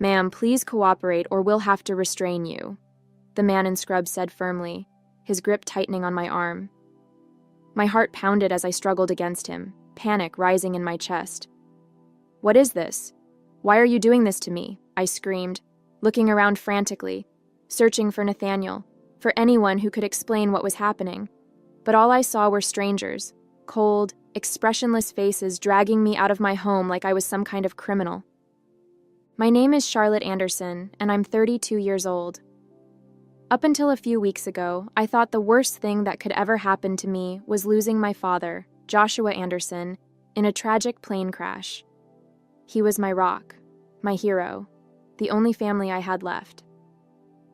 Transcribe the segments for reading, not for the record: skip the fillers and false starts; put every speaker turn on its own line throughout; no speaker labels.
"Ma'am, please cooperate or we'll have to restrain you," the man in scrubs said firmly, his grip tightening on my arm. My heart pounded as I struggled against him, panic rising in my chest. "What is this? Why are you doing this to me?" I screamed, looking around frantically, searching for Nathaniel, for anyone who could explain what was happening. But all I saw were strangers, cold, expressionless faces dragging me out of my home like I was some kind of criminal. "My name is Charlotte Anderson, and I'm 32 years old. Up until a few weeks ago, I thought the worst thing that could ever happen to me was losing my father, Joshua Anderson, in a tragic plane crash. He was my rock, my hero, the only family I had left.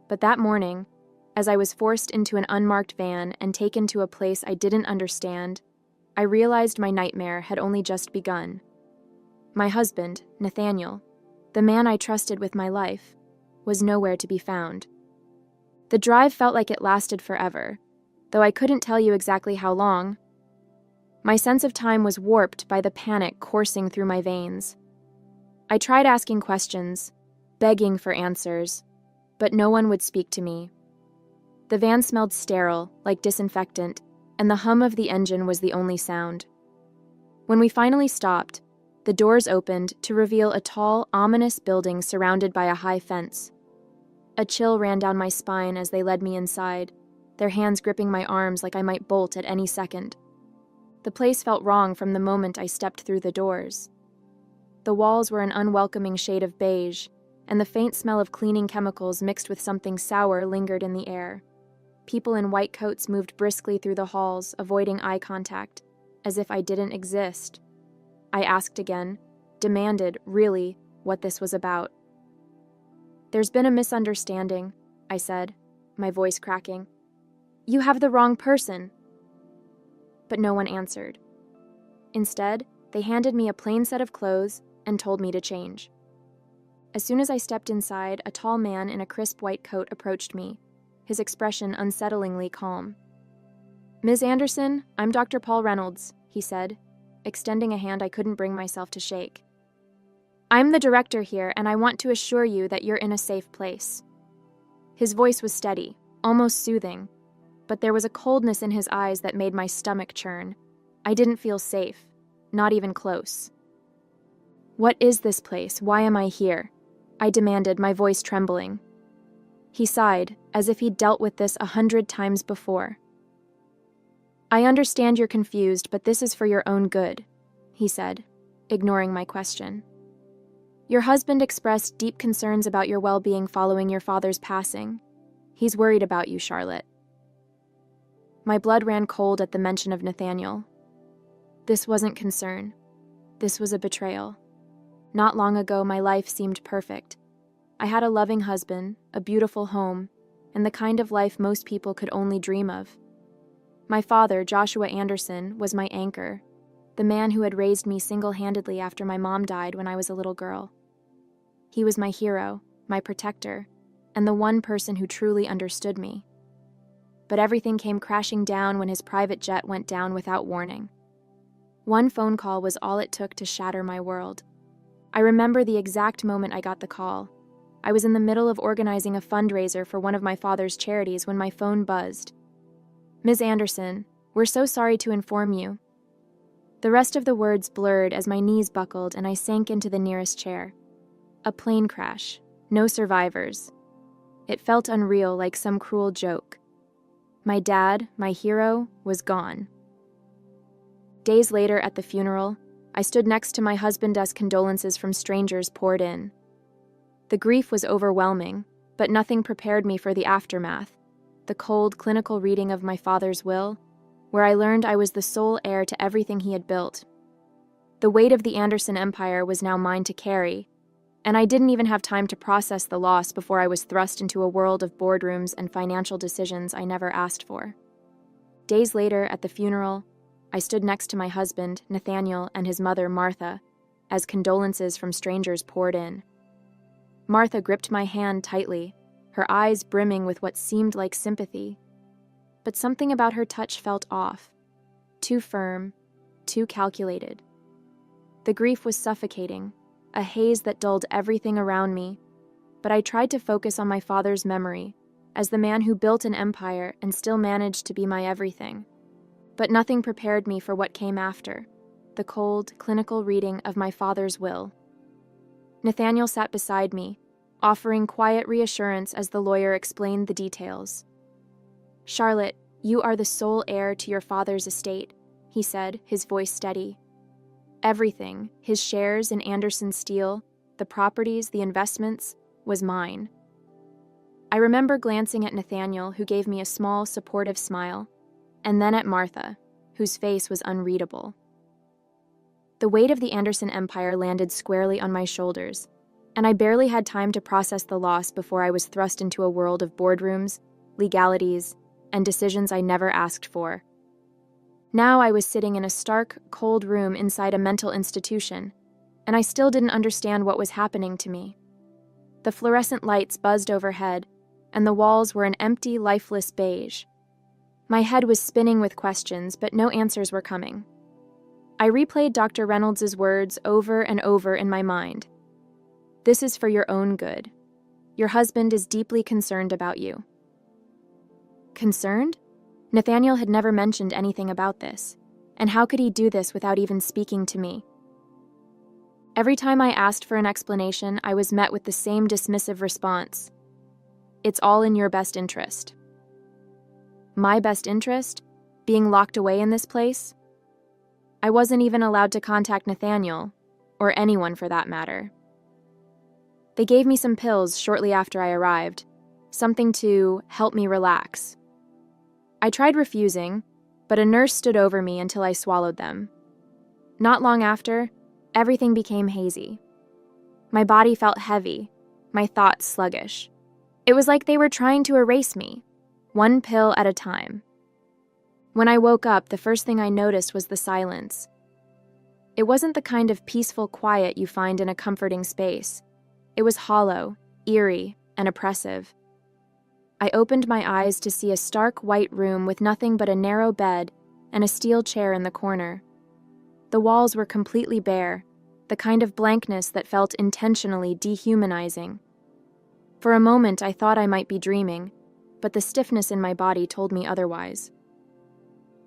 But that morning, as I was forced into an unmarked van and taken to a place I didn't understand, I realized my nightmare had only just begun. My husband, Nathaniel, the man I trusted with my life, was nowhere to be found. The drive felt like it lasted forever, though I couldn't tell you exactly how long. My sense of time was warped by the panic coursing through my veins. I tried asking questions, begging for answers, but no one would speak to me. The van smelled sterile, like disinfectant, and the hum of the engine was the only sound. When we finally stopped, the doors opened to reveal a tall, ominous building surrounded by a high fence. A chill ran down my spine as they led me inside, their hands gripping my arms like I might bolt at any second. The place felt wrong from the moment I stepped through the doors. The walls were an unwelcoming shade of beige, and the faint smell of cleaning chemicals mixed with something sour lingered in the air. People in white coats moved briskly through the halls, avoiding eye contact, as if I didn't exist. I asked again, demanded, really, what this was about. "There's been a misunderstanding," I said, my voice cracking. "You have the wrong person." But no one answered. Instead, they handed me a plain set of clothes and told me to change. As soon as I stepped inside, a tall man in a crisp white coat approached me, his expression unsettlingly calm. "Ms. Anderson, I'm Dr. Paul Reynolds," he said, extending a hand I couldn't bring myself to shake. "I'm the director here, and I want to assure you that you're in a safe place." His voice was steady, almost soothing, but there was a coldness in his eyes that made my stomach churn. I didn't feel safe, not even close. "What is this place? Why am I here?" I demanded, my voice trembling. He sighed, as if he'd dealt with this 100 times before. "I understand you're confused, but this is for your own good," he said, ignoring my question. "Your husband expressed deep concerns about your well-being following your father's passing. He's worried about you, Charlotte." My blood ran cold at the mention of Nathaniel. This wasn't concern. This was a betrayal. Not long ago, my life seemed perfect. I had a loving husband, a beautiful home, and the kind of life most people could only dream of. My father, Joshua Anderson, was my anchor, the man who had raised me single-handedly after my mom died when I was a little girl. He was my hero, my protector, and the one person who truly understood me. But everything came crashing down when his private jet went down without warning. One phone call was all it took to shatter my world. I remember the exact moment I got the call. I was in the middle of organizing a fundraiser for one of my father's charities when my phone buzzed. "Ms. Anderson, we're so sorry to inform you." The rest of the words blurred as my knees buckled and I sank into the nearest chair. A plane crash. No survivors. It felt unreal, like some cruel joke. My dad, my hero, was gone. Days later at the funeral, I stood next to my husband as condolences from strangers poured in. The grief was overwhelming, but nothing prepared me for the aftermath, the cold, clinical reading of my father's will, where I learned I was the sole heir to everything he had built. The weight of the Anderson empire was now mine to carry, and I didn't even have time to process the loss before I was thrust into a world of boardrooms and financial decisions I never asked for. Days later, at the funeral, I stood next to my husband, Nathaniel, and his mother, Martha, as condolences from strangers poured in. Martha gripped my hand tightly, her eyes brimming with what seemed like sympathy. But something about her touch felt off. Too firm, too calculated. The grief was suffocating, a haze that dulled everything around me, but I tried to focus on my father's memory as the man who built an empire and still managed to be my everything. But nothing prepared me for what came after, the cold, clinical reading of my father's will. Nathaniel sat beside me, offering quiet reassurance as the lawyer explained the details. "Charlotte, you are the sole heir to your father's estate," he said, his voice steady. "Everything, his shares in Anderson Steel, the properties, the investments, was mine." I remember glancing at Nathaniel, who gave me a small, supportive smile, and then at Martha, whose face was unreadable. The weight of the Anderson empire landed squarely on my shoulders, and I barely had time to process the loss before I was thrust into a world of boardrooms, legalities, and decisions I never asked for. Now I was sitting in a stark, cold room inside a mental institution, and I still didn't understand what was happening to me. The fluorescent lights buzzed overhead, and the walls were an empty, lifeless beige. My head was spinning with questions, but no answers were coming. I replayed Dr. Reynolds' words over and over in my mind. "This is for your own good. Your husband is deeply concerned about you." Concerned? Nathaniel had never mentioned anything about this, and how could he do this without even speaking to me? Every time I asked for an explanation, I was met with the same dismissive response. "It's all in your best interest." My best interest? Being locked away in this place? I wasn't even allowed to contact Nathaniel, or anyone for that matter. They gave me some pills shortly after I arrived, something to help me relax. I tried refusing, but a nurse stood over me until I swallowed them. Not long after, everything became hazy. My body felt heavy, my thoughts sluggish. It was like they were trying to erase me, one pill at a time. When I woke up, the first thing I noticed was the silence. It wasn't the kind of peaceful quiet you find in a comforting space. It was hollow, eerie, and oppressive. I opened my eyes to see a stark white room with nothing but a narrow bed and a steel chair in the corner. The walls were completely bare, the kind of blankness that felt intentionally dehumanizing. For a moment, I thought I might be dreaming, but the stiffness in my body told me otherwise.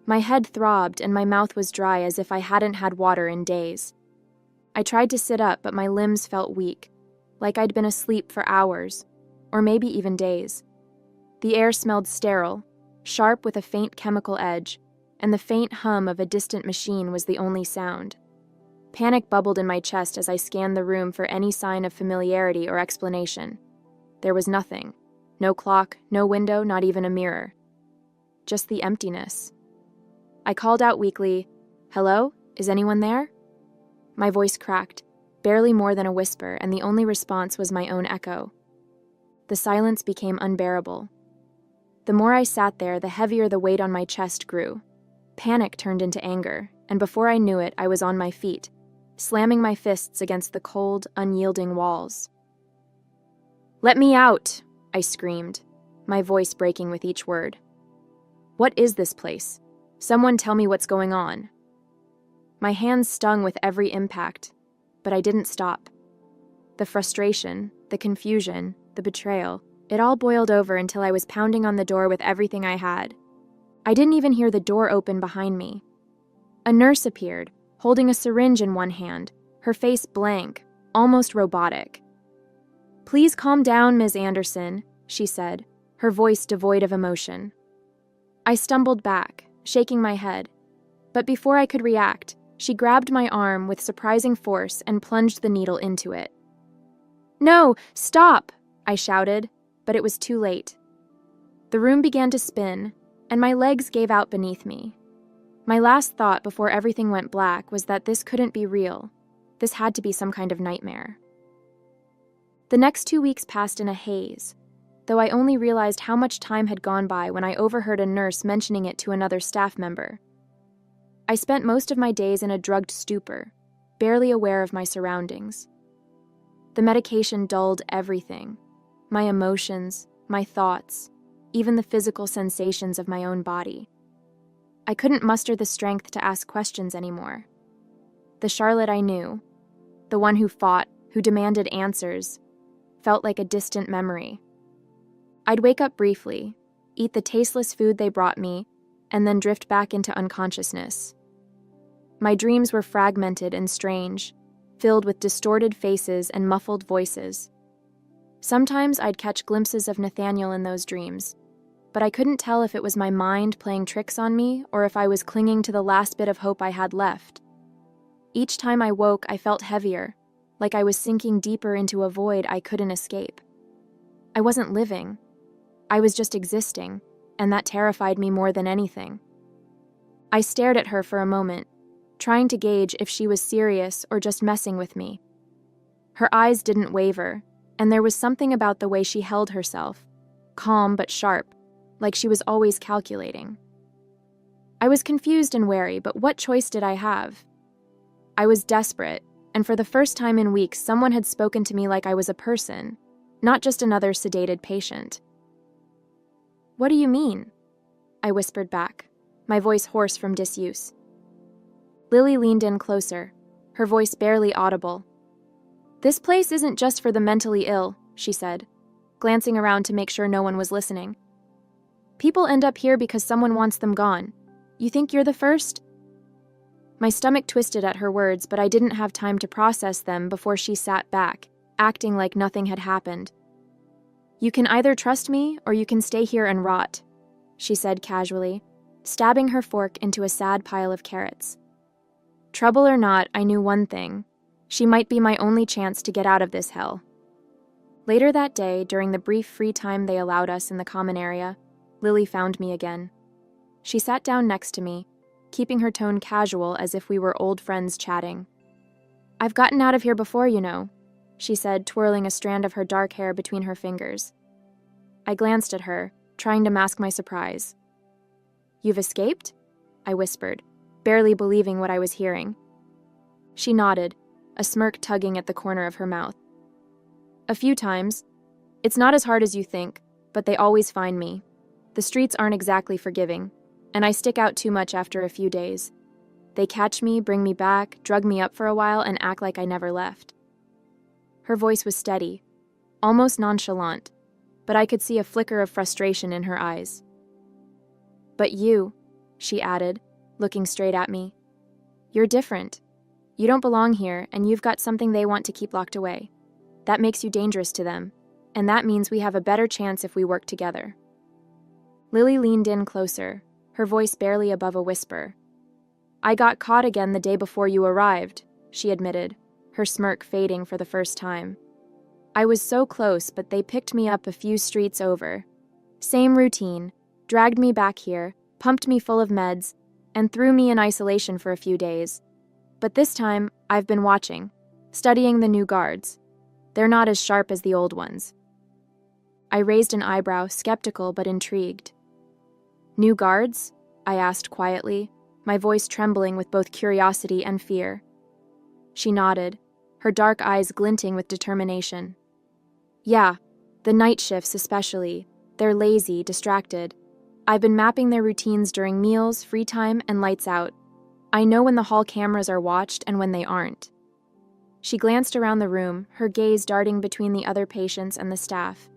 My head throbbed and my mouth was dry as if I hadn't had water in days. I tried to sit up, but my limbs felt weak, like I'd been asleep for hours, or maybe even days. The air smelled sterile, sharp with a faint chemical edge, and the faint hum of a distant machine was the only sound. Panic bubbled in my chest as I scanned the room for any sign of familiarity or explanation. There was nothing. No clock, no window, not even a mirror. Just the emptiness. I called out weakly, "Hello? Is anyone there?" My voice cracked, barely more than a whisper, and the only response was my own echo. The silence became unbearable. The more I sat there, the heavier the weight on my chest grew. Panic turned into anger, and before I knew it, I was on my feet, slamming my fists against the cold, unyielding walls. "Let me out!" I screamed, my voice breaking with each word. "What is this place? Someone tell me what's going on." My hands stung with every impact, but I didn't stop. The frustration, the confusion, the betrayal, it all boiled over until I was pounding on the door with everything I had. I didn't even hear the door open behind me. A nurse appeared, holding a syringe in one hand, her face blank, almost robotic. "Please calm down, Ms. Anderson," she said, her voice devoid of emotion. I stumbled back, shaking my head, but before I could react, she grabbed my arm with surprising force and plunged the needle into it. "No, stop!" I shouted, but it was too late. The room began to spin, and my legs gave out beneath me. My last thought before everything went black was that this couldn't be real. This had to be some kind of nightmare. The next 2 weeks passed in a haze, though I only realized how much time had gone by when I overheard a nurse mentioning it to another staff member. I spent most of my days in a drugged stupor, barely aware of my surroundings. The medication dulled everything, my emotions, my thoughts, even the physical sensations of my own body. I couldn't muster the strength to ask questions anymore. The Charlotte I knew, the one who fought, who demanded answers, felt like a distant memory. I'd wake up briefly, eat the tasteless food they brought me, and then drift back into unconsciousness. My dreams were fragmented and strange, filled with distorted faces and muffled voices. Sometimes I'd catch glimpses of Nathaniel in those dreams, but I couldn't tell if it was my mind playing tricks on me or if I was clinging to the last bit of hope I had left. Each time I woke, I felt heavier, like I was sinking deeper into a void I couldn't escape. I wasn't living. I was just existing, and that terrified me more than anything. I stared at her for a moment, trying to gauge if she was serious or just messing with me. Her eyes didn't waver, and there was something about the way she held herself, calm but sharp, like she was always calculating. I was confused and wary, but what choice did I have? I was desperate, and for the first time in weeks, someone had spoken to me like I was a person, not just another sedated patient. "What do you mean?" I whispered back, my voice hoarse from disuse. Lily leaned in closer, her voice barely audible. "This place isn't just for the mentally ill," she said, glancing around to make sure no one was listening. "People end up here because someone wants them gone. You think you're the first?" My stomach twisted at her words, but I didn't have time to process them before she sat back, acting like nothing had happened. "You can either trust me or you can stay here and rot," she said casually, stabbing her fork into a sad pile of carrots. Trouble or not, I knew one thing. She might be my only chance to get out of this hell. Later that day, during the brief free time they allowed us in the common area, Lily found me again. She sat down next to me, keeping her tone casual as if we were old friends chatting. "I've gotten out of here before, you know," she said, twirling a strand of her dark hair between her fingers. I glanced at her, trying to mask my surprise. "You've escaped?" I whispered, barely believing what I was hearing. She nodded, a smirk tugging at the corner of her mouth. "A few times. It's not as hard as you think, but they always find me. The streets aren't exactly forgiving, and I stick out too much after a few days. They catch me, bring me back, drug me up for a while, and act like I never left." Her voice was steady, almost nonchalant, but I could see a flicker of frustration in her eyes. "But you," she added, looking straight at me, "you're different. You don't belong here, and you've got something they want to keep locked away. That makes you dangerous to them, and that means we have a better chance if we work together." Lily leaned in closer, her voice barely above a whisper. "I got caught again the day before you arrived," she admitted, her smirk fading for the first time. "I was so close, but they picked me up a few streets over. Same routine, dragged me back here, pumped me full of meds, and threw me in isolation for a few days. But this time, I've been watching, studying the new guards. They're not as sharp as the old ones." I raised an eyebrow, skeptical but intrigued. "New guards?" I asked quietly, my voice trembling with both curiosity and fear. She nodded, her dark eyes glinting with determination. "Yeah, the night shifts especially. They're lazy, distracted. I've been mapping their routines during meals, free time, and lights out. I know when the hall cameras are watched and when they aren't." She glanced around the room, her gaze darting between the other patients and the staff.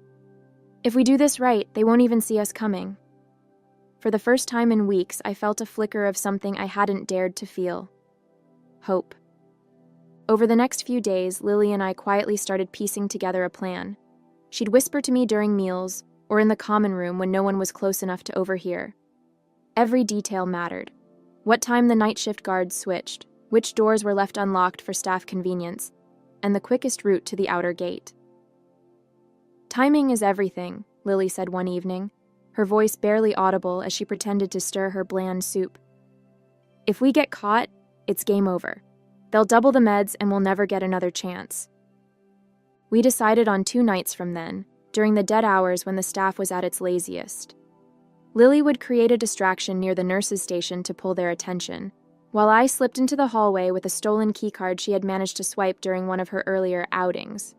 "If we do this right, they won't even see us coming." For the first time in weeks, I felt a flicker of something I hadn't dared to feel. Hope. Over the next few days, Lily and I quietly started piecing together a plan. She'd whisper to me during meals, or in the common room when no one was close enough to overhear. Every detail mattered. What time the night shift guards switched, which doors were left unlocked for staff convenience, and the quickest route to the outer gate. "Timing is everything," Lily said one evening, her voice barely audible as she pretended to stir her bland soup. "If we get caught, it's game over. They'll double the meds and we'll never get another chance." We decided on 2 nights from then, during the dead hours when the staff was at its laziest. Lily would create a distraction near the nurses' station to pull their attention, while I slipped into the hallway with a stolen keycard she had managed to swipe during one of her earlier outings.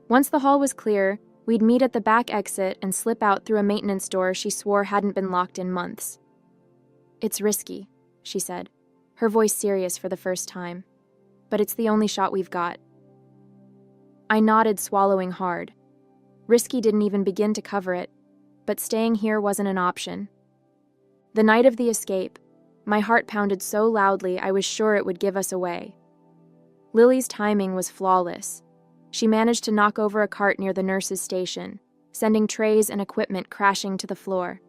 Once the hall was clear, we'd meet at the back exit and slip out through a maintenance door she swore hadn't been locked in months. "It's risky," she said, her voice serious for the first time, "but it's the only shot we've got." I nodded, swallowing hard. Risky didn't even begin to cover it, but staying here wasn't an option. The night of the escape, my heart pounded so loudly I was sure it would give us away. Lily's timing was flawless. She managed to knock over a cart near the nurse's station, sending trays and equipment crashing to the floor.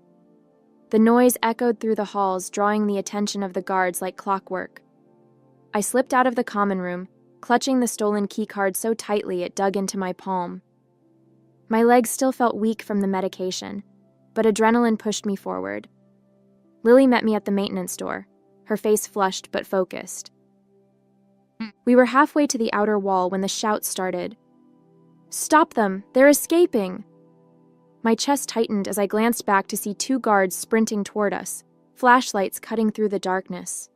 The noise echoed through the halls, drawing the attention of the guards like clockwork. I slipped out of the common room, clutching the stolen keycard so tightly it dug into my palm. My legs still felt weak from the medication, but adrenaline pushed me forward. Lily met me at the maintenance door, her face flushed but focused. We were halfway to the outer wall when the shouts started. "Stop them! They're escaping!" My chest tightened as I glanced back to see 2 guards sprinting toward us, flashlights cutting through the darkness.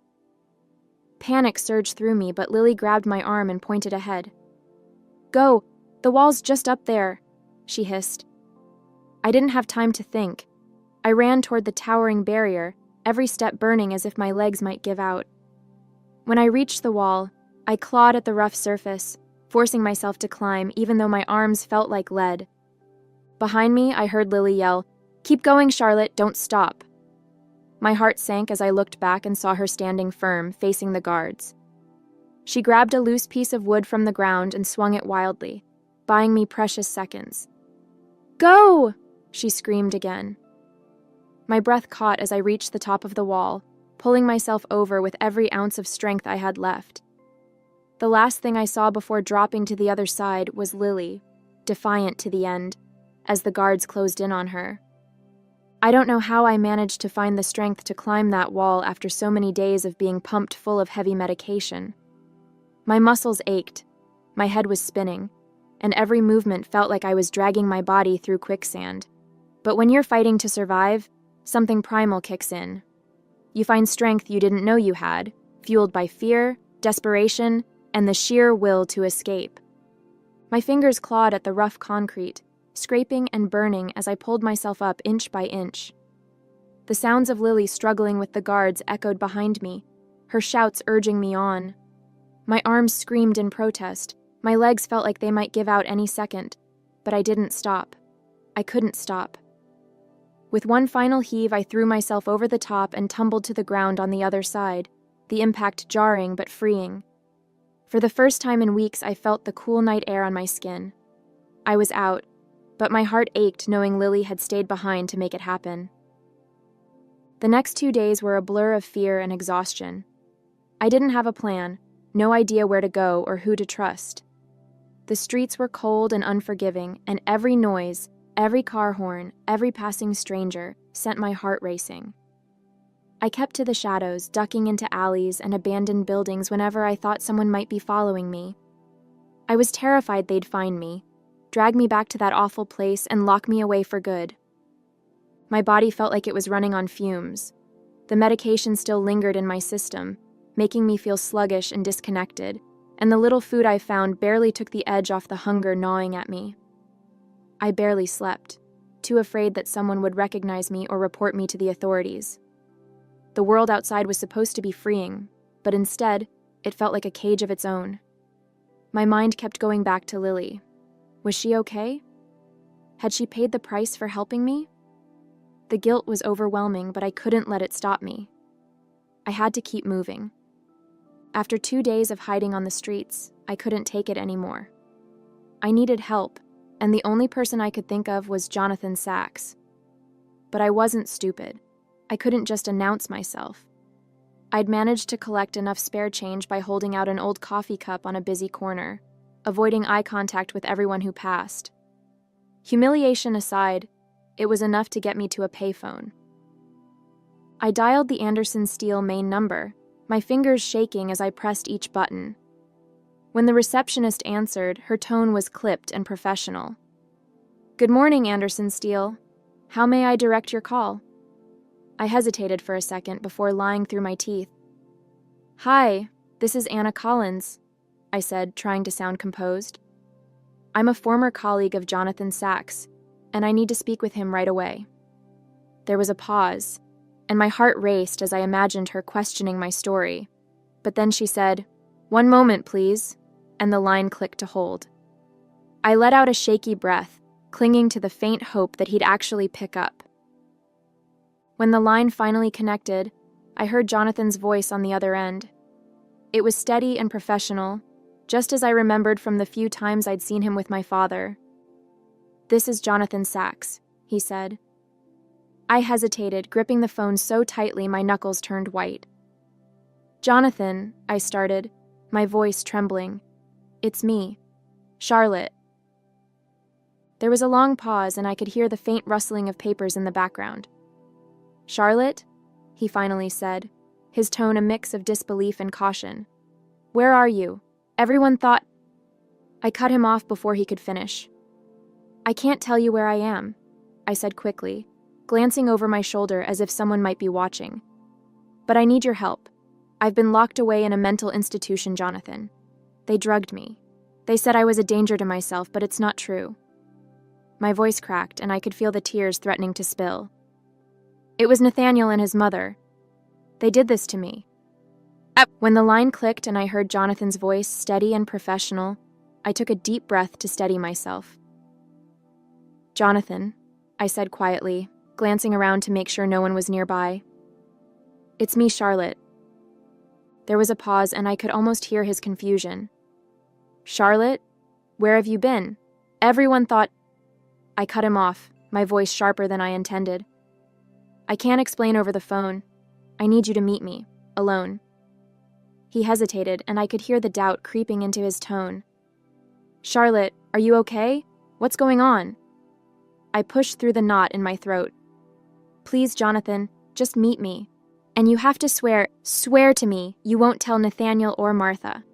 Panic surged through me, but Lily grabbed my arm and pointed ahead. "Go! The wall's just up there," she hissed. I didn't have time to think. I ran toward the towering barrier, every step burning as if my legs might give out. When I reached the wall, I clawed at the rough surface, forcing myself to climb even though my arms felt like lead. Behind me, I heard Lily yell, "Keep going, Charlotte, don't stop." My heart sank as I looked back and saw her standing firm, facing the guards. She grabbed a loose piece of wood from the ground and swung it wildly, buying me precious seconds. "Go!" she screamed again. My breath caught as I reached the top of the wall, pulling myself over with every ounce of strength I had left. The last thing I saw before dropping to the other side was Lily, defiant to the end, as the guards closed in on her. I don't know how I managed to find the strength to climb that wall after so many days of being pumped full of heavy medication. My muscles ached, my head was spinning, and every movement felt like I was dragging my body through quicksand. But when you're fighting to survive, something primal kicks in. You find strength you didn't know you had, fueled by fear, desperation, and the sheer will to escape. My fingers clawed at the rough concrete, scraping and burning as I pulled myself up inch by inch. The sounds of Lily struggling with the guards echoed behind me, her shouts urging me on. My arms screamed in protest, my legs felt like they might give out any second, but I didn't stop. I couldn't stop. With one final heave, I threw myself over the top and tumbled to the ground on the other side, the impact jarring but freeing. For the first time in weeks, I felt the cool night air on my skin. I was out, but my heart ached knowing Lily had stayed behind to make it happen. The next 2 days were a blur of fear and exhaustion. I didn't have a plan, no idea where to go or who to trust. The streets were cold and unforgiving, and every noise, every car horn, every passing stranger sent my heart racing. I kept to the shadows, ducking into alleys and abandoned buildings whenever I thought someone might be following me. I was terrified they'd find me, drag me back to that awful place, and lock me away for good. My body felt like it was running on fumes. The medication still lingered in my system, making me feel sluggish and disconnected, and the little food I found barely took the edge off the hunger gnawing at me. I barely slept, too afraid that someone would recognize me or report me to the authorities. The world outside was supposed to be freeing, but instead, it felt like a cage of its own. My mind kept going back to Lily. Was she okay? Had she paid the price for helping me? The guilt was overwhelming, but I couldn't let it stop me. I had to keep moving. After 2 days of hiding on the streets, I couldn't take it anymore. I needed help, and the only person I could think of was Jonathan Sachs. But I wasn't stupid. I couldn't just announce myself. I'd managed to collect enough spare change by holding out an old coffee cup on a busy corner, avoiding eye contact with everyone who passed. Humiliation aside, it was enough to get me to a payphone. I dialed the Anderson Steel main number, my fingers shaking as I pressed each button. When the receptionist answered, her tone was clipped and professional. "Good morning, Anderson Steel. How may I direct your call?" I hesitated for a second before lying through my teeth. "Hi, this is Anna Collins," I said, trying to sound composed. "I'm a former colleague of Jonathan Sachs, and I need to speak with him right away." There was a pause, and my heart raced as I imagined her questioning my story. But then she said, "One moment, please," and the line clicked to hold. I let out a shaky breath, clinging to the faint hope that he'd actually pick up. When the line finally connected, I heard Jonathan's voice on the other end. It was steady and professional, just as I remembered from the few times I'd seen him with my father. "This is Jonathan Sachs," he said. I hesitated, gripping the phone so tightly my knuckles turned white. "Jonathan," I started, my voice trembling. "It's me, Charlotte." There was a long pause, and I could hear the faint rustling of papers in the background. "Charlotte?" he finally said, his tone a mix of disbelief and caution. "Where are you? Everyone thought—" I cut him off before he could finish. "I can't tell you where I am," I said quickly, glancing over my shoulder as if someone might be watching. "But I need your help. I've been locked away in a mental institution, Jonathan. They drugged me. They said I was a danger to myself, but it's not true." My voice cracked, and I could feel the tears threatening to spill. "It was Nathaniel and his mother. They did this to me." When the line clicked and I heard Jonathan's voice, steady and professional, I took a deep breath to steady myself. "Jonathan," I said quietly, glancing around to make sure no one was nearby. "It's me, Charlotte." There was a pause, and I could almost hear his confusion. "Charlotte? Where have you been? Everyone thought—" I cut him off, my voice sharper than I intended. "I can't explain over the phone. I need you to meet me, alone." He hesitated, and I could hear the doubt creeping into his tone. "Charlotte, are you okay? What's going on?" I pushed through the knot in my throat. "Please, Jonathan, just meet me. And you have to swear to me you won't tell Nathaniel or Martha."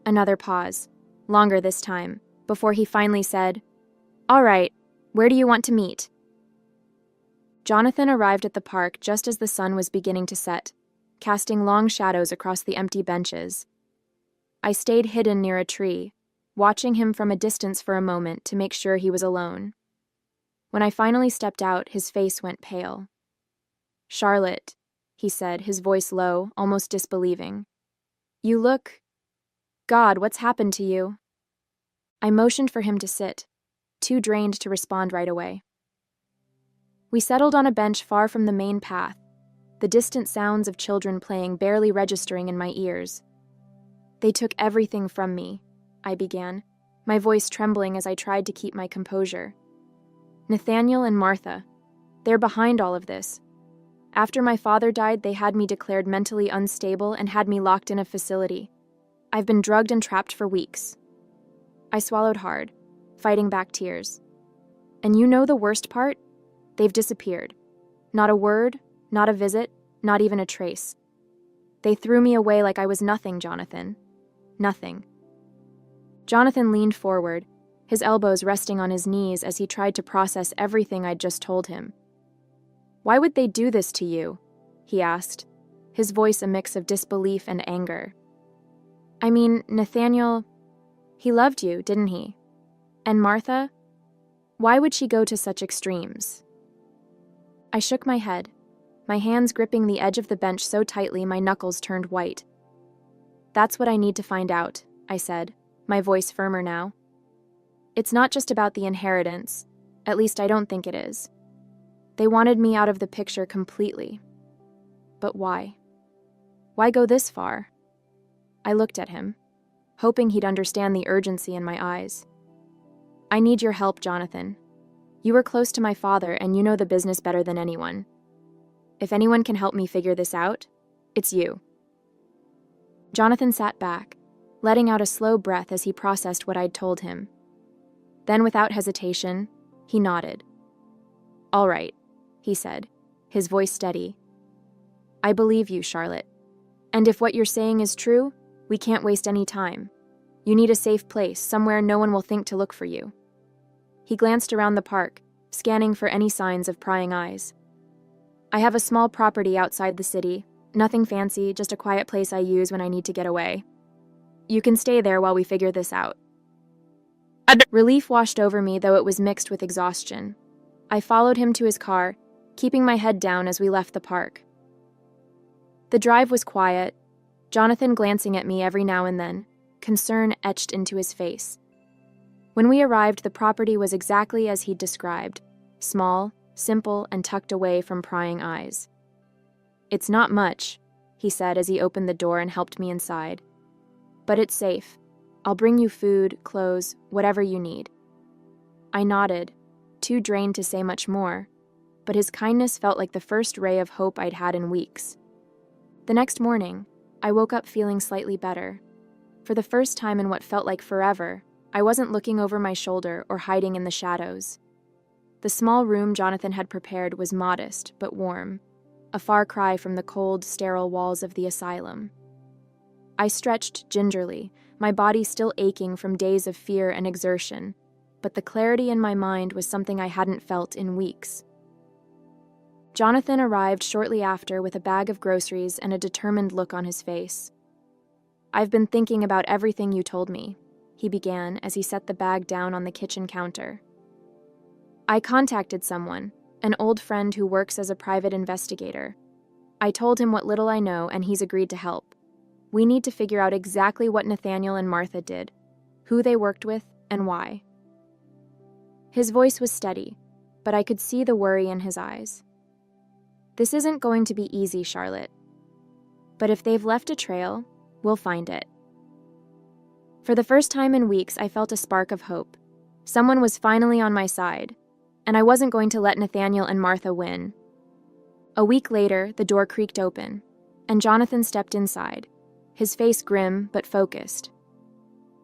Another pause, longer this time, before he finally said, "All right, where do you want to meet?" Jonathan arrived at the park just as the sun was beginning to set, casting long shadows across the empty benches. I stayed hidden near a tree, watching him from a distance for a moment to make sure he was alone. When I finally stepped out, his face went pale. "Charlotte," he said, his voice low, almost disbelieving. "You look— God, what's happened to you?" I motioned for him to sit, too drained to respond right away. We settled on a bench far from the main path, the distant sounds of children playing barely registering in my ears. "They took everything from me," I began, my voice trembling as I tried to keep my composure. "Nathaniel and Martha, they're behind all of this. After my father died, they had me declared mentally unstable and had me locked in a facility. I've been drugged and trapped for weeks." I swallowed hard, fighting back tears. "And you know the worst part? They've disappeared. Not a word, not a visit, not even a trace. They threw me away like I was nothing, Jonathan. Nothing." Jonathan leaned forward, his elbows resting on his knees as he tried to process everything I'd just told him. "Why would they do this to you?" he asked, his voice a mix of disbelief and anger. "I mean, Nathaniel, he loved you, didn't he? And Martha? Why would she go to such extremes?" I shook my head, my hands gripping the edge of the bench so tightly my knuckles turned white. "That's what I need to find out," I said, my voice firmer now. "It's not just about the inheritance, at least I don't think it is. They wanted me out of the picture completely. But why? Why go this far?" I looked at him, hoping he'd understand the urgency in my eyes. "I need your help, Jonathan. You were close to my father, and you know the business better than anyone. If anyone can help me figure this out, it's you." Jonathan sat back, letting out a slow breath as he processed what I'd told him. Then, without hesitation, he nodded. "All right," he said, his voice steady. "I believe you, Charlotte. And if what you're saying is true, we can't waste any time. You need a safe place, somewhere no one will think to look for you." He glanced around the park, scanning for any signs of prying eyes. "I have a small property outside the city. Nothing fancy, just a quiet place I use when I need to get away. You can stay there while we figure this out." Relief washed over me, though it was mixed with exhaustion. I followed him to his car, keeping my head down as we left the park. The drive was quiet, Jonathan glancing at me every now and then, concern etched into his face. When we arrived, the property was exactly as he'd described: small, simple, and tucked away from prying eyes. "It's not much," he said as he opened the door and helped me inside. "But it's safe. I'll bring you food, clothes, whatever you need." I nodded, too drained to say much more, but his kindness felt like the first ray of hope I'd had in weeks. The next morning, I woke up feeling slightly better. For the first time in what felt like forever, I wasn't looking over my shoulder or hiding in the shadows. The small room Jonathan had prepared was modest but warm, a far cry from the cold, sterile walls of the asylum. I stretched gingerly, my body still aching from days of fear and exertion, but the clarity in my mind was something I hadn't felt in weeks. Jonathan arrived shortly after with a bag of groceries and a determined look on his face. "I've been thinking about everything you told me," he began as he set the bag down on the kitchen counter. "I contacted someone, an old friend who works as a private investigator. I told him what little I know, and he's agreed to help. We need to figure out exactly what Nathaniel and Martha did, who they worked with, and why." His voice was steady, but I could see the worry in his eyes. "This isn't going to be easy, Charlotte. But if they've left a trail, we'll find it." For the first time in weeks, I felt a spark of hope. Someone was finally on my side, and I wasn't going to let Nathaniel and Martha win. A week later, the door creaked open, and Jonathan stepped inside, his face grim but focused.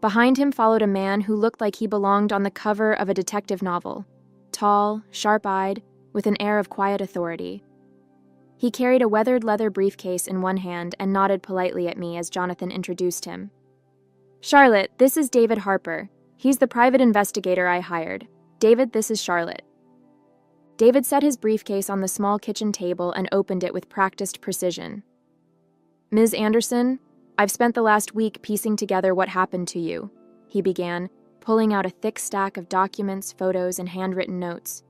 Behind him followed a man who looked like he belonged on the cover of a detective novel, tall, sharp-eyed, with an air of quiet authority. He carried a weathered leather briefcase in one hand and nodded politely at me as Jonathan introduced him. "Charlotte, this is David Harper. He's the private investigator I hired. David, this is Charlotte." David set his briefcase on the small kitchen table and opened it with practiced precision. "Ms. Anderson, I've spent the last week piecing together what happened to you," he began, pulling out a thick stack of documents, photos, and handwritten notes.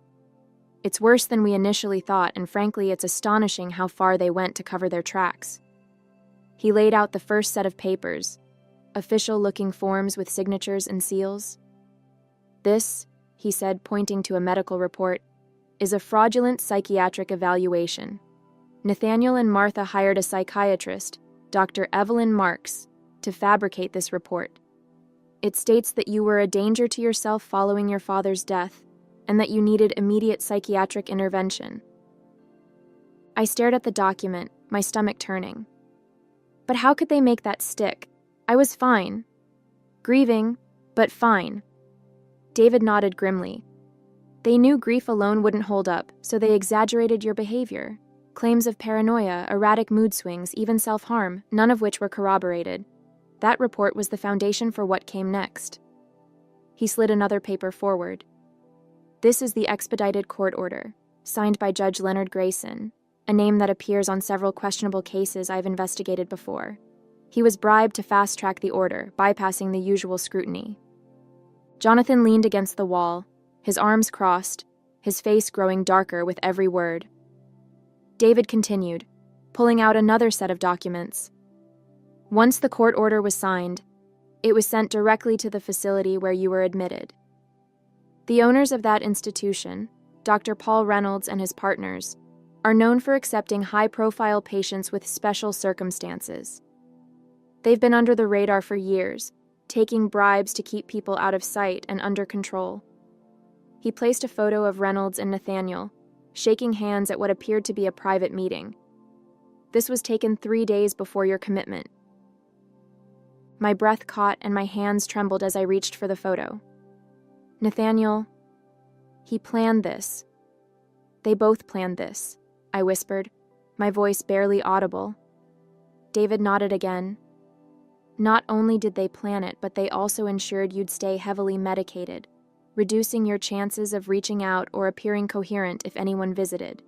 "It's worse than we initially thought, and frankly, it's astonishing how far they went to cover their tracks." He laid out the first set of papers, official-looking forms with signatures and seals. "This," he said, pointing to a medical report, "is a fraudulent psychiatric evaluation. Nathaniel and Martha hired a psychiatrist, Dr. Evelyn Marks, to fabricate this report. It states that you were a danger to yourself following your father's death, and that you needed immediate psychiatric intervention." I stared at the document, my stomach turning. But how could they make that stick? I was fine. Grieving, but fine. David nodded grimly. "They knew grief alone wouldn't hold up, so they exaggerated your behavior. Claims of paranoia, erratic mood swings, even self-harm, none of which were corroborated. That report was the foundation for what came next." He slid another paper forward. "This is the expedited court order, signed by Judge Leonard Grayson, a name that appears on several questionable cases I've investigated before. He was bribed to fast-track the order, bypassing the usual scrutiny." Jonathan leaned against the wall, his arms crossed, his face growing darker with every word. David continued, pulling out another set of documents. "Once the court order was signed, it was sent directly to the facility where you were admitted. The owners of that institution, Dr. Paul Reynolds and his partners, are known for accepting high-profile patients with special circumstances. They've been under the radar for years, taking bribes to keep people out of sight and under control." He placed a photo of Reynolds and Nathaniel, shaking hands at what appeared to be a private meeting. "This was taken 3 days before your commitment." My breath caught and my hands trembled as I reached for the photo. "Nathaniel, he planned this. They both planned this," I whispered, my voice barely audible. David nodded again. "Not only did they plan it, but they also ensured you'd stay heavily medicated, reducing your chances of reaching out or appearing coherent if anyone visited."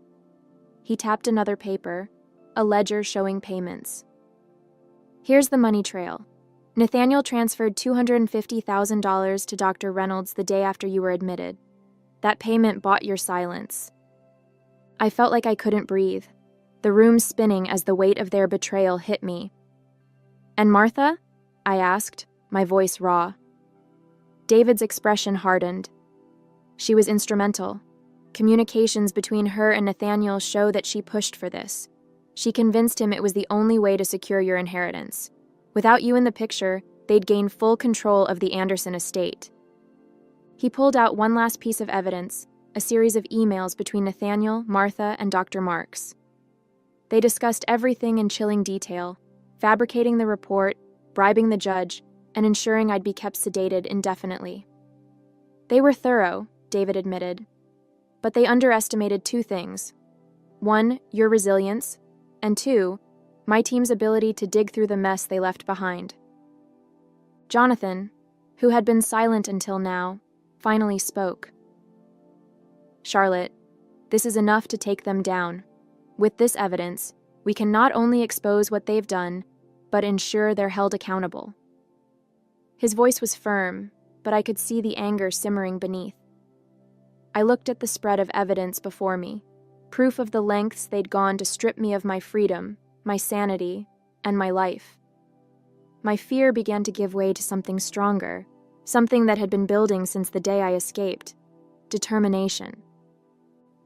He tapped another paper, a ledger showing payments. "Here's the money trail. Nathaniel transferred $250,000 to Dr. Reynolds the day after you were admitted. That payment bought your silence." I felt like I couldn't breathe, the room spinning as the weight of their betrayal hit me. "And Martha?" I asked, my voice raw. David's expression hardened. She was instrumental. Communications between her and Nathaniel show that she pushed for this. She convinced him it was the only way to secure your inheritance. Without you in the picture, they'd gain full control of the Anderson estate. He pulled out one last piece of evidence, a series of emails between Nathaniel, Martha, and Dr. Marks. They discussed everything in chilling detail, fabricating the report, bribing the judge, and ensuring I'd be kept sedated indefinitely. They were thorough, David admitted, but they underestimated two things. One, your resilience, and two, my team's ability to dig through the mess they left behind. Jonathan, who had been silent until now, finally spoke. Charlotte, this is enough to take them down. With this evidence, we can not only expose what they've done, but ensure they're held accountable. His voice was firm, but I could see the anger simmering beneath. I looked at the spread of evidence before me, proof of the lengths they'd gone to strip me of my freedom, my sanity, and my life. My fear began to give way to something stronger, something that had been building since the day I escaped: determination.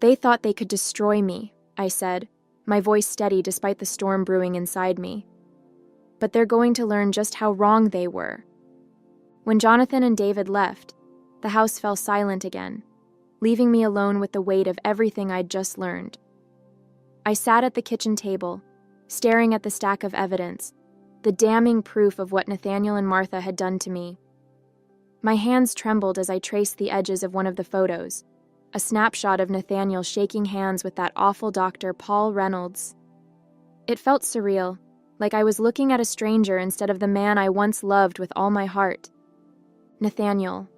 They thought they could destroy me, I said, my voice steady despite the storm brewing inside me. But they're going to learn just how wrong they were. When Jonathan and David left, the house fell silent again, leaving me alone with the weight of everything I'd just learned. I sat at the kitchen table, staring at the stack of evidence, the damning proof of what Nathaniel and Martha had done to me. My hands trembled as I traced the edges of one of the photos, a snapshot of Nathaniel shaking hands with that awful doctor, Paul Reynolds. It felt surreal, like I was looking at a stranger instead of the man I once loved with all my heart. Nathaniel.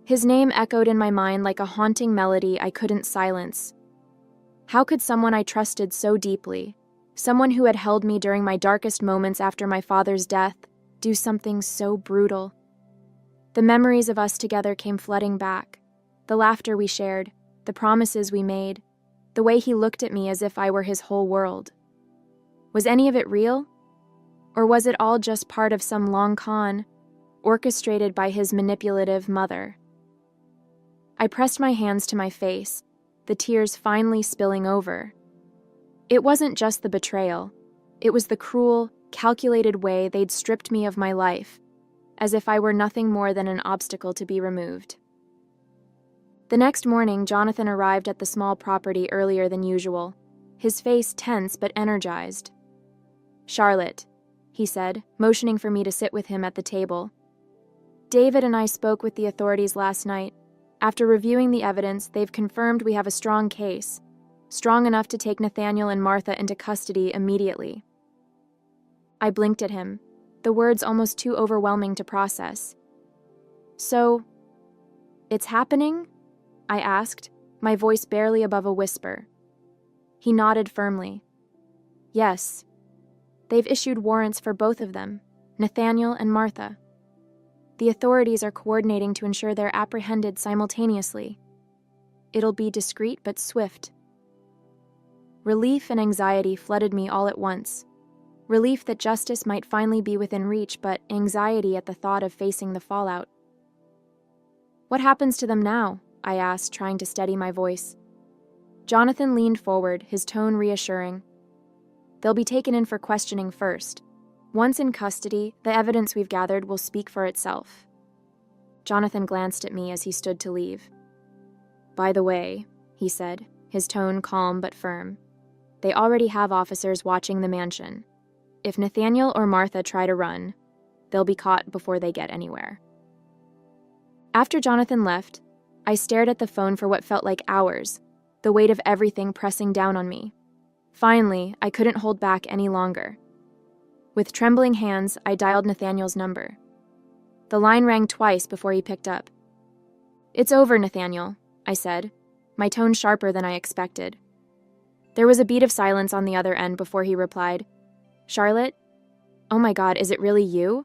His name echoed in my mind like a haunting melody I couldn't silence. How could someone I trusted so deeply, someone who had held me during my darkest moments after my father's death, do something so brutal? The memories of us together came flooding back. The laughter we shared, the promises we made, the way he looked at me as if I were his whole world. Was any of it real? Or was it all just part of some long con, orchestrated by his manipulative mother? I pressed my hands to my face, the tears finally spilling over. It wasn't just the betrayal. It was the cruel, calculated way they'd stripped me of my life, as if I were nothing more than an obstacle to be removed. The next morning, Jonathan arrived at the small property earlier than usual, his face tense but energized. "Charlotte," he said, motioning for me to sit with him at the table. "David and I spoke with the authorities last night. After reviewing the evidence, they've confirmed we have a strong case, strong enough to take Nathaniel and Martha into custody immediately." I blinked at him, the words almost too overwhelming to process. "So, it's happening?" I asked, my voice barely above a whisper. He nodded firmly. "Yes. They've issued warrants for both of them, Nathaniel and Martha. The authorities are coordinating to ensure they're apprehended simultaneously. It'll be discreet but swift." Relief and anxiety flooded me all at once. Relief that justice might finally be within reach, but anxiety at the thought of facing the fallout. "What happens to them now?" I asked, trying to steady my voice. Jonathan leaned forward, his tone reassuring. "They'll be taken in for questioning first. Once in custody, the evidence we've gathered will speak for itself." Jonathan glanced at me as he stood to leave. "By the way," he said, his tone calm but firm, "they already have officers watching the mansion. If Nathaniel or Martha try to run, they'll be caught before they get anywhere." After Jonathan left, I stared at the phone for what felt like hours, the weight of everything pressing down on me. Finally, I couldn't hold back any longer. With trembling hands, I dialed Nathaniel's number. The line rang twice before he picked up. "It's over, Nathaniel," I said, my tone sharper than I expected. There was a beat of silence on the other end before he replied, "Charlotte? Oh my God, is it really you?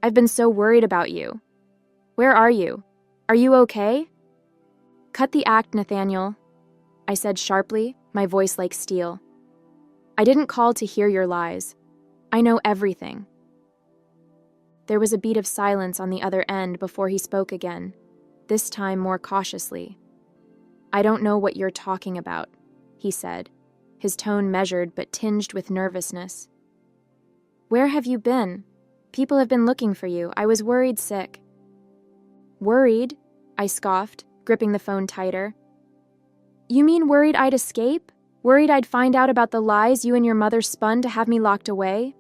I've been so worried about you. Where are you? Are you okay?" "Cut the act, Nathaniel," I said sharply, my voice like steel. "I didn't call to hear your lies. I know everything." There was a beat of silence on the other end before he spoke again, this time more cautiously. "I don't know what you're talking about," he said, his tone measured but tinged with nervousness. "Where have you been? People have been looking for you. I was worried sick." "Worried?" I scoffed, gripping the phone tighter. "You mean worried I'd escape? Worried I'd find out about the lies you and your mother spun to have me locked away?"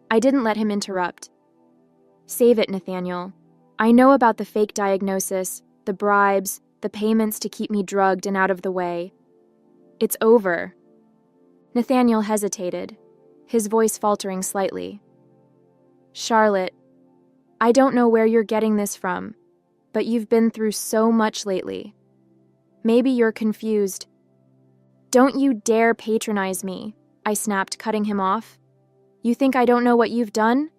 I didn't let him interrupt. "Save it, Nathaniel. I know about the fake diagnosis, the bribes, the payments to keep me drugged and out of the way. It's over." Nathaniel hesitated, his voice faltering slightly. "Charlotte, I don't know where you're getting this from, but you've been through so much lately. Maybe you're confused." "Don't you dare patronize me," I snapped, cutting him off. "You think I don't know what you've done?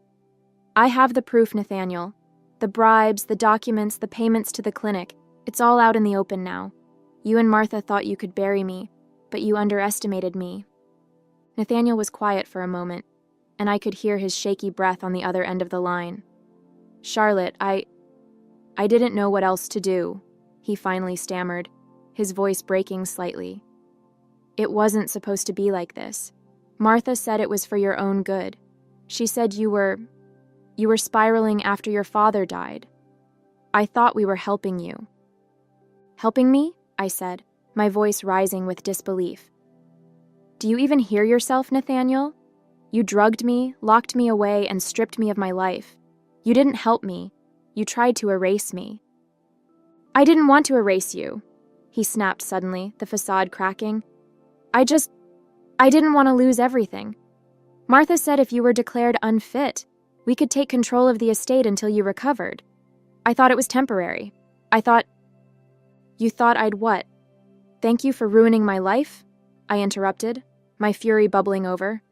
I have the proof, Nathaniel. The bribes, the documents, the payments to the clinic. It's all out in the open now. You and Martha thought you could bury me, but you underestimated me." Nathaniel was quiet for a moment, and I could hear his shaky breath on the other end of the line. "Charlotte, I didn't know what else to do," he finally stammered, his voice breaking slightly. "It wasn't supposed to be like this. Martha said it was for your own good. She said you were spiraling after your father died. I thought we were helping you." "Helping me?" I said, my voice rising with disbelief. "Do you even hear yourself, Nathaniel? You drugged me, locked me away, and stripped me of my life. You didn't help me. You tried to erase me." "I didn't want to erase you," he snapped suddenly, the facade cracking. I didn't want to lose everything. Martha said if you were declared unfit, we could take control of the estate until you recovered. I thought it was temporary. You thought I'd what? Thank you for ruining my life?" I interrupted, my fury bubbling over.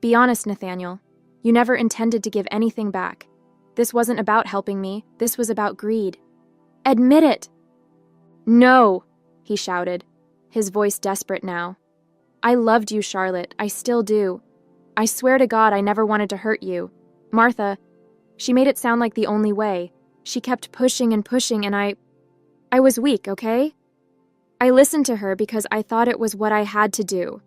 "Be honest, Nathaniel. You never intended to give anything back. This wasn't about helping me. This was about greed. Admit it!" "No!" he shouted, his voice desperate now. "I loved you, Charlotte. I still do. I swear to God I never wanted to hurt you. Martha, she made it sound like the only way. She kept pushing and pushing, and I was weak, okay? I listened to her because I thought it was what I had to do."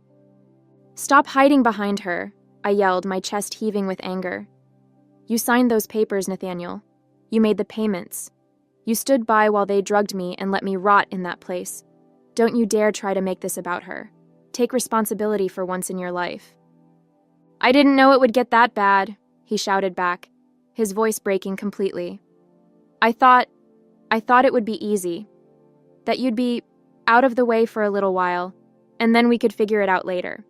"Stop hiding behind her," I yelled, my chest heaving with anger. "You signed those papers, Nathaniel. You made the payments. You stood by while they drugged me and let me rot in that place. Don't you dare try to make this about her. Take responsibility for once in your life." "I didn't know it would get that bad," he shouted back, his voice breaking completely. I thought it would be easy. That you'd be out of the way for a little while, and then we could figure it out later.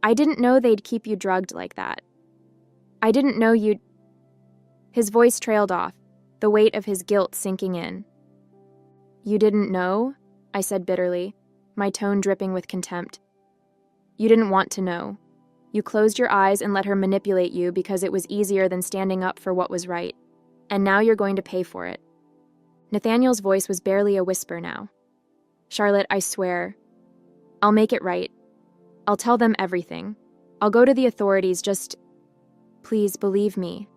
I didn't know they'd keep you drugged like that. I didn't know you'd—" His voice trailed off, the weight of his guilt sinking in. "You didn't know?" I said bitterly, my tone dripping with contempt. "You didn't want to know. You closed your eyes and let her manipulate you because it was easier than standing up for what was right. And now you're going to pay for it." Nathaniel's voice was barely a whisper now. "Charlotte, I swear. I'll make it right. I'll tell them everything. I'll go to the authorities, just... Please believe me.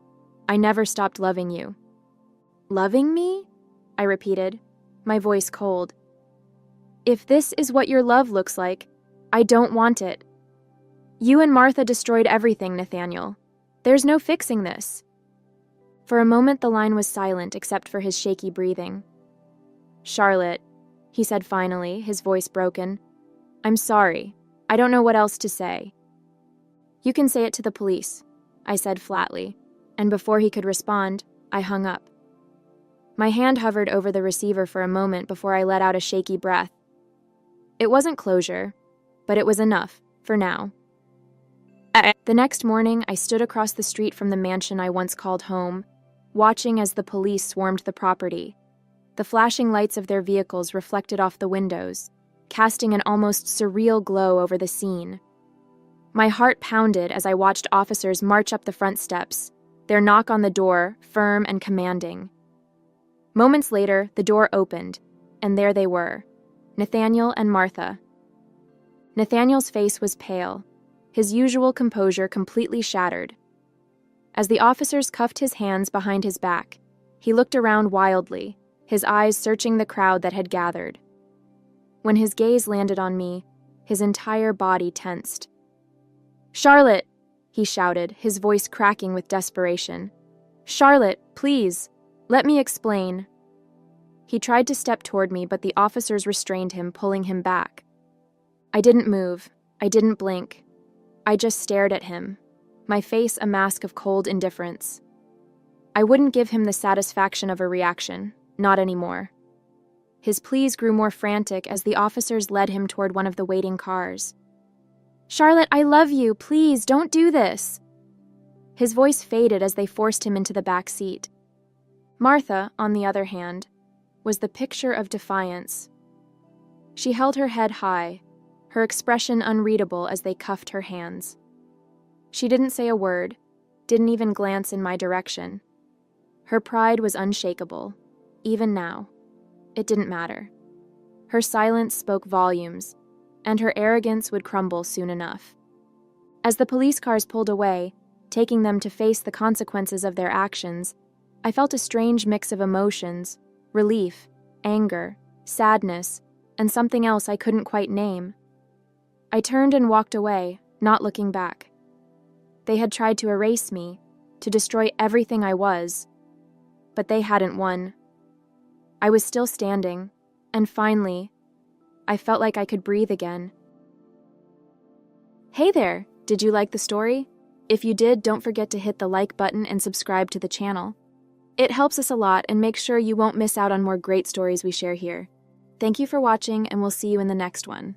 I never stopped loving you." "Loving me?" I repeated, my voice cold. "If this is what your love looks like, I don't want it. You and Martha destroyed everything, Nathaniel. There's no fixing this." For a moment the line was silent except for his shaky breathing. "Charlotte," he said finally, his voice broken. "I'm sorry. I don't know what else to say." "You can say it to the police," I said flatly, and before he could respond, I hung up. My hand hovered over the receiver for a moment before I let out a shaky breath. It wasn't closure, but it was enough, for now. The next morning, I stood across the street from the mansion I once called home, watching as the police swarmed the property. The flashing lights of their vehicles reflected off the windows, casting an almost surreal glow over the scene. My heart pounded as I watched officers march up the front steps, their knock on the door firm and commanding. Moments later, the door opened, and there they were, Nathaniel and Martha. Nathaniel's face was pale, his usual composure completely shattered. As the officers cuffed his hands behind his back, he looked around wildly, his eyes searching the crowd that had gathered. When his gaze landed on me, his entire body tensed. "Charlotte!" he shouted, his voice cracking with desperation. "Charlotte, please, let me explain." He tried to step toward me, but the officers restrained him, pulling him back. I didn't move. I didn't blink. I just stared at him, my face a mask of cold indifference. I wouldn't give him the satisfaction of a reaction, not anymore. His pleas grew more frantic as the officers led him toward one of the waiting cars. "Charlotte, I love you. Please, don't do this." His voice faded as they forced him into the back seat. Martha, on the other hand, was the picture of defiance. She held her head high, her expression unreadable as they cuffed her hands. She didn't say a word, didn't even glance in my direction. Her pride was unshakable, even now. It didn't matter. Her silence spoke volumes, and her arrogance would crumble soon enough. As the police cars pulled away, taking them to face the consequences of their actions, I felt a strange mix of emotions: relief, anger, sadness, and something else I couldn't quite name. I turned and walked away, not looking back. They had tried to erase me, to destroy everything I was, but they hadn't won. I was still standing, and finally, I felt like I could breathe again. Hey there! Did you like the story? If you did, don't forget to hit the like button and subscribe to the channel. It helps us a lot and makes sure you won't miss out on more great stories we share here. Thank you for watching, and we'll see you in the next one.